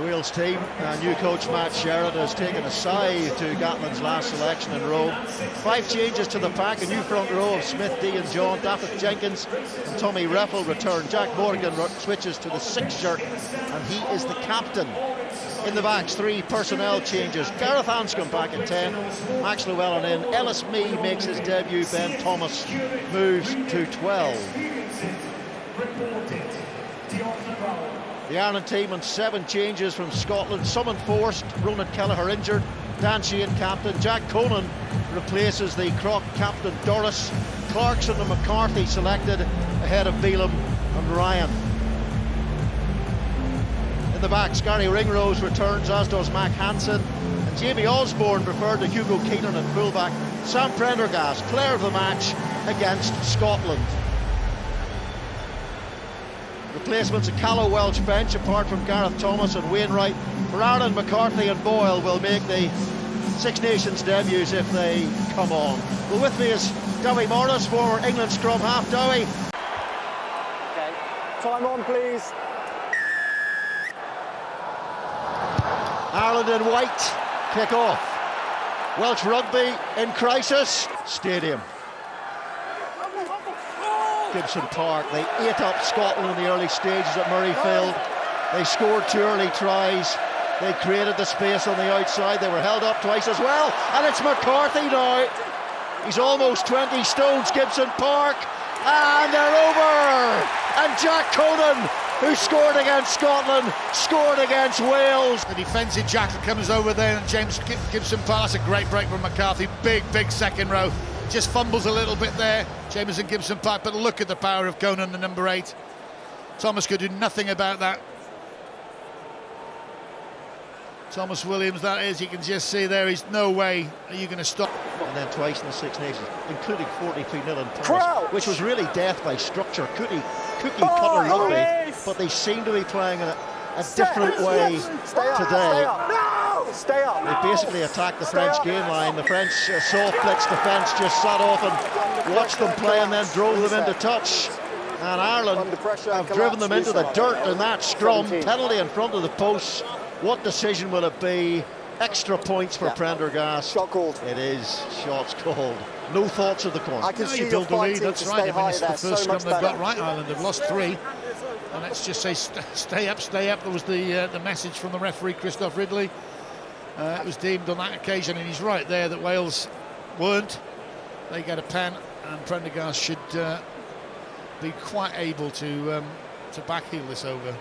Wales team. New coach Matt Sherrod has taken a side to Gatland's last selection in Rome. 5 changes to the pack, a new front row of Smith, D and John, Daffy Jenkins and Tommy Reffel return. Jack Morgan switches to the 6th shirt and he is the captain. In the backs, 3 personnel changes. Gareth Anscombe back at 10, Max Llewellyn in, Ellis Mee makes his debut, Ben Thomas moves to 12. The Ireland team on 7 changes from Scotland, some enforced. Ronan Kelleher injured, Dan Sheehan captain, Jack Conan replaces the Croc captain Doris, Clarkson and McCarthy selected ahead of Bealham and Ryan. In the backs, Garry Ringrose returns, as does Mac Hansen, and Jamie Osborne preferred to Hugo Keenan at fullback. Sam Prendergast, player of the match against Scotland. Replacements, a callow Welsh bench apart from Gareth Thomas and Wainwright. For Ireland, McCarthy and Boyle will make the Six Nations debuts if they come on. Well, with me is Dowie Morris, former England scrum half. Dowie. Okay, time on please. Ireland in white, kick off. Welsh rugby in crisis. Stadium. Gibson-Park, they ate up Scotland in the early stages at Murrayfield. They scored 2 early tries. They created the space on the outside. They were held up twice as well. And it's McCarthy now. He's almost 20 stones, Gibson-Park. And they're over. And Jack Conan, who scored against Scotland, scored against Wales. The defensive jacket comes over there, and James Gibson-Park. That's a great break from McCarthy. Big second row. Just fumbles a little bit there, Jamison Gibson-Park, but look at the power of Conan, the number 8. Thomas could do nothing about that. Thomas Williams, that is, you can just see there is no way are you going to stop. And then twice in the Six Nations, including 43-0 in Paris, which was really death by structure. Cookie cutter rugby, but they seem to be playing in a different way today. Stay up. They basically attacked the French game line. The French soft blitz defence just sat off and watched them play and then drove them into touch. And Ireland have driven them into the dirt in that scrum. Penalty in front of the post. What decision will it be? Extra points for Prendergast. Shot called. It is. Shots called. No thoughts of the corner. I can see you build the lead. That's right. I mean, it's the first scrum they've got right. Ireland have lost 3. And let's just say stay up, stay up. There was the message from the referee, Christoph Ridley. It was deemed on that occasion, and he's right there that Wales weren't. They get a pen, and Prendergast should be quite able to backheel this over.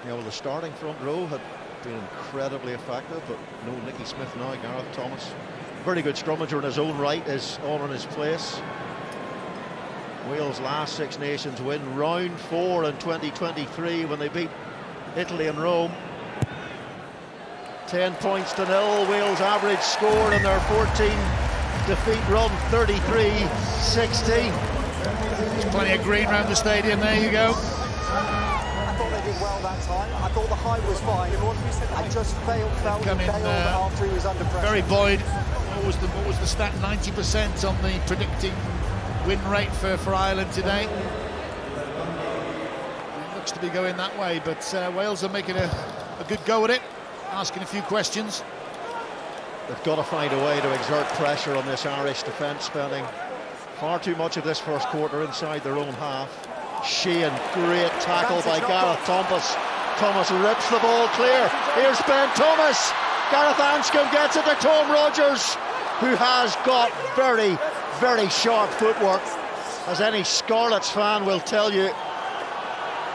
Yeah, well, the starting front row had been incredibly effective, but no Nicky Smith now. Gareth Thomas, very good scrummager in his own right, is all in his place. Wales' last Six Nations win, round 4 in 2023 when they beat Italy in Rome. 10 points to 0. Wales' average score in their 14 defeat run, 33-16. There's plenty of green around the stadium. There you go. I thought they did well that time. I thought the height was fine. I just felt after he was under pressure. Very buoyed. What was the stat? 90% on the predicting win rate for Ireland today. It looks to be going that way, but Wales are making a good go at it. Asking a few questions. They've got to find a way to exert pressure on this Irish defence, spending far too much of this first quarter inside their own half. Sheehan, great tackle by Gareth Thomas. Thomas rips the ball clear. Here's Ben Thomas. Gareth Anscombe gets it to Tom Rogers, who has got very sharp footwork, as any Scarlets fan will tell you.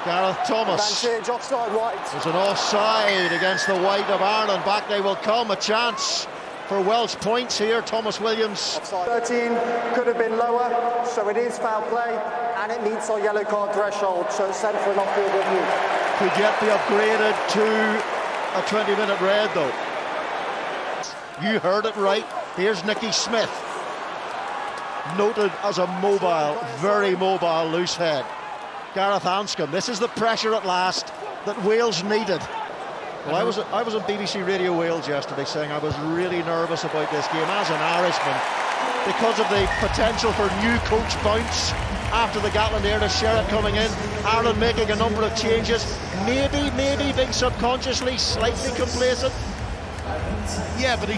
Gareth Thomas was an offside against the white of Ireland. Back they will come. A chance for Welsh points here. Thomas Williams. 13 could have been lower, so it is foul play, and it meets our yellow card threshold, so it's sent for an off-field review. Could yet be upgraded to a 20-minute red, though. You heard it right. Here's Nicky Smith, noted as a very mobile loose head. Gareth Anscombe. This is the pressure at last that Wales needed. Well, I was on BBC Radio Wales yesterday saying I was really nervous about this game as an Irishman because of the potential for new coach bounce after the Gatland era, Sherrod coming in, Ireland making a number of changes. maybe being subconsciously slightly complacent. Yeah, but he,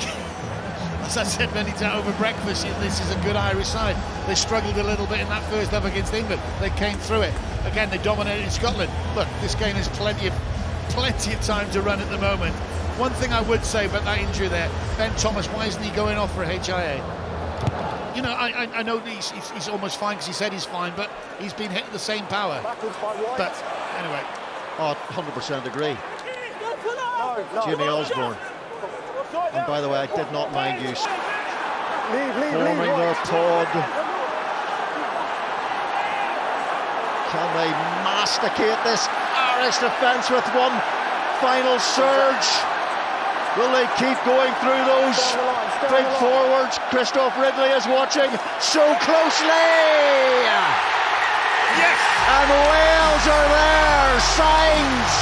as I said many times over breakfast, this is a good Irish side. They struggled a little bit in that first half against England. They came through it. Again, they dominated Scotland. Look, this game has plenty of time to run at the moment. One thing I would say about that injury there, Ben Thomas, why isn't he going off for a HIA? You know, I know he's almost fine because he said he's fine, but he's been hit at the same power. But anyway. Oh, 100% agree. Jimmy Osborne. And by the way, I did not mind you forming their pod. Can they masticate this Irish defence with one final surge? Will they keep going through those big forwards? Christoph Ridley is watching so closely. Yes! And Wales are there. Signs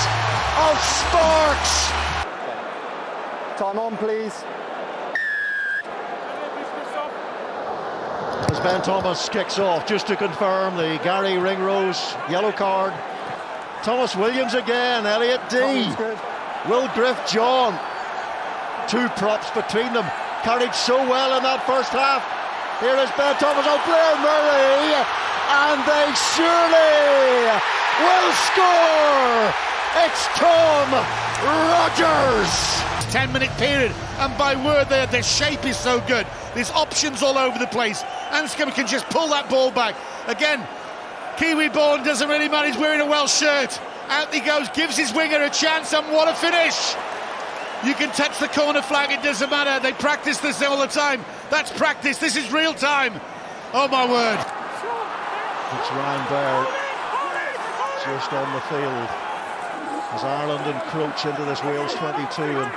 of sparks. Time on, please. As Ben Thomas kicks off, just to confirm, the Garry Ringrose yellow card. Thomas Williams again, Elliot D. Will Griff John. Two props between them. Carried so well in that first half. Here is Ben Thomas, Blair Murray. And they surely will score. It's Tom Rogers. 10-minute period, and by word there, their shape is so good. There's options all over the place. Anscombe can just pull that ball back. Again, Kiwi born, doesn't really matter, he's wearing a Welsh shirt. Out he goes, gives his winger a chance, and what a finish! You can touch the corner flag, it doesn't matter. They practice this all the time. That's practice, this is real time. Oh my word. It's Ryan Baird just on the field as Ireland encroach into this Wales 22, and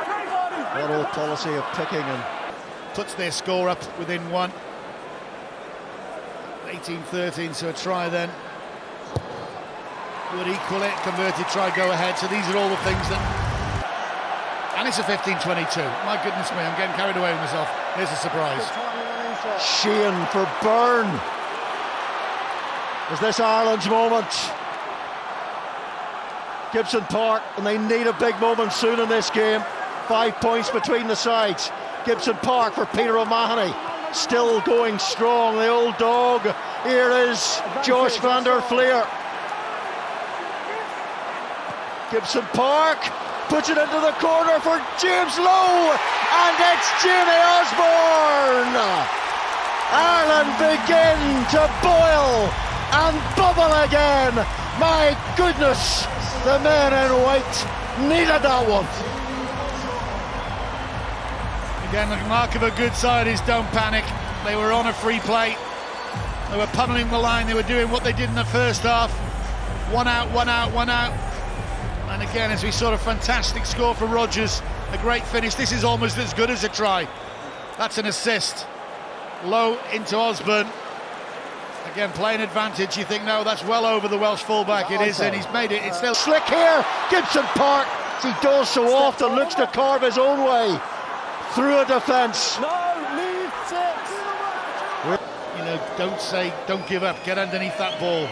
that old policy of picking and puts their score up within one. 18-13, so a try then would equal it. Converted try, go ahead. So these are all the things that. And it's a 15-22. My goodness me, I'm getting carried away with myself. Here's a surprise. Sheehan for Byrne. Is this Ireland's moment? Gibson-Park, and they need a big moment soon in this game. 5 points between the sides. Gibson-Park for Peter O'Mahony, still going strong, the old dog. Here is Josh van der Fleer. Gibson-Park puts it into the corner for James Lowe, and it's Jamie Osborne. Ireland begin to boil and bubble again. My goodness, the men in white needed that one. Again, the mark of a good side is don't panic. They were on a free play. They were pummeling the line. They were doing what they did in the first half. One out, one out, one out. And again, as we saw, a fantastic score for Rogers. A great finish. This is almost as good as a try. That's an assist. Low into Osborne. Again, playing advantage. You think, no, that's well over the Welsh fullback. It is, and he's made it. It's still slick here. Gibson-Park, as he does so often, looks to carve his own way through a defence. No, leave six. You know, don't give up. Get underneath that ball.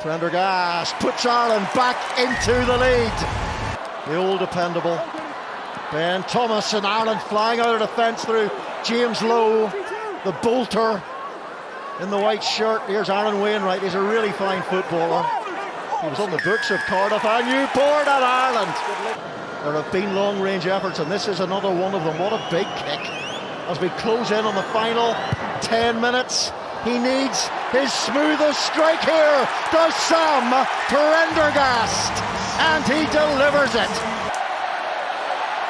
Prendergast puts Ireland back into the lead. The old dependable Ben Thomas, and Ireland flying out of defence through James Lowe, the bolter in the white shirt. Here's Aaron Wainwright. He's a really fine footballer. He was on the books of Cardiff and Newport and Ireland. There have been long-range efforts, and this is another one of them. What a big kick. As we close in on the final 10 minutes, he needs his smoothest strike here, does Sam Prendergast, and he delivers it.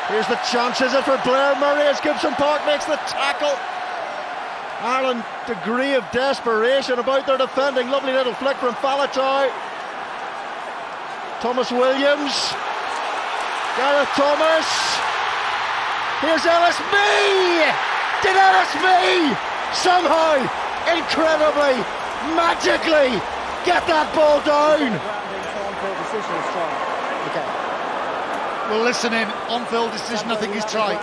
Here's the chance, is it for Blair Murray as Gibson-Park makes the tackle. Ireland, degree of desperation about their defending. Lovely little flick from Faletau. Thomas Williams. Gareth Thomas. Here's Ellis Mee. Did Ellis Mee somehow, incredibly, magically get that ball down? Well, listen in. On-field decision, I think is try.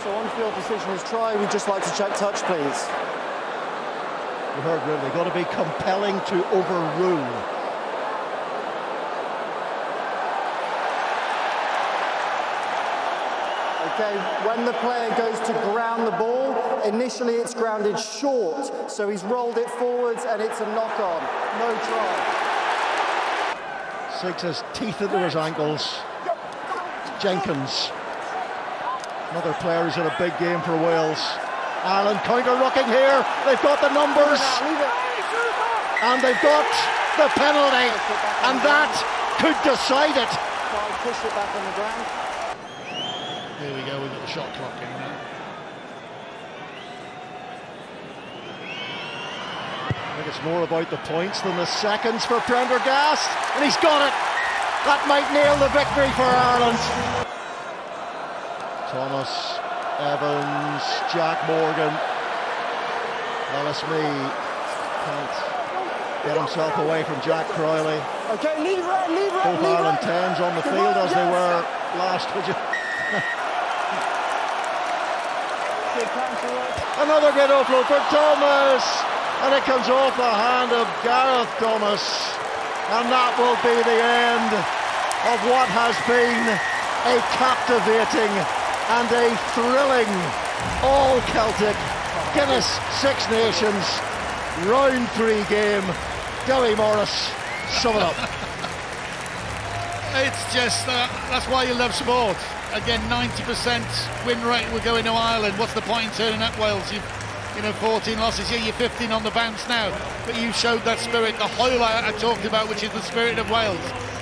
So on-field decision is try. We'd just like to check touch, please. You heard, really, got to be compelling to overrule. Okay, when the player goes to ground the ball, initially it's grounded short, so he's rolled it forwards and it's a knock-on. No try. Sinks his teeth into his ankles. Jenkins, another player who's in a big game for Wales. Ireland counter-rucking here. They've got the numbers, and they've got the penalty, and that could decide it. Push it back on the ground. Here we go, we've got the shot clock in now. I think it's more about the points than the seconds for Prendergast, and he's got it. That might nail the victory for Ireland. Thomas, Evans, Jack Morgan. Ellis Mee can't get himself away from Jack Crowley. Okay, leave it. Both Ireland 10s on the field as they were last. Would you? Another great offload for Thomas, and it comes off the hand of Gareth Thomas, and that will be the end of what has been a captivating and a thrilling all-Celtic Guinness Six Nations round 3 game. Gary Morris, sum it up. It's just, that's why you love sport. Again, 90% win rate will go into Ireland. What's the point in turning up Wales? You've 14 losses, yeah, you're 15 on the bounce now. But you showed that spirit, the highlight I talked about, which is the spirit of Wales.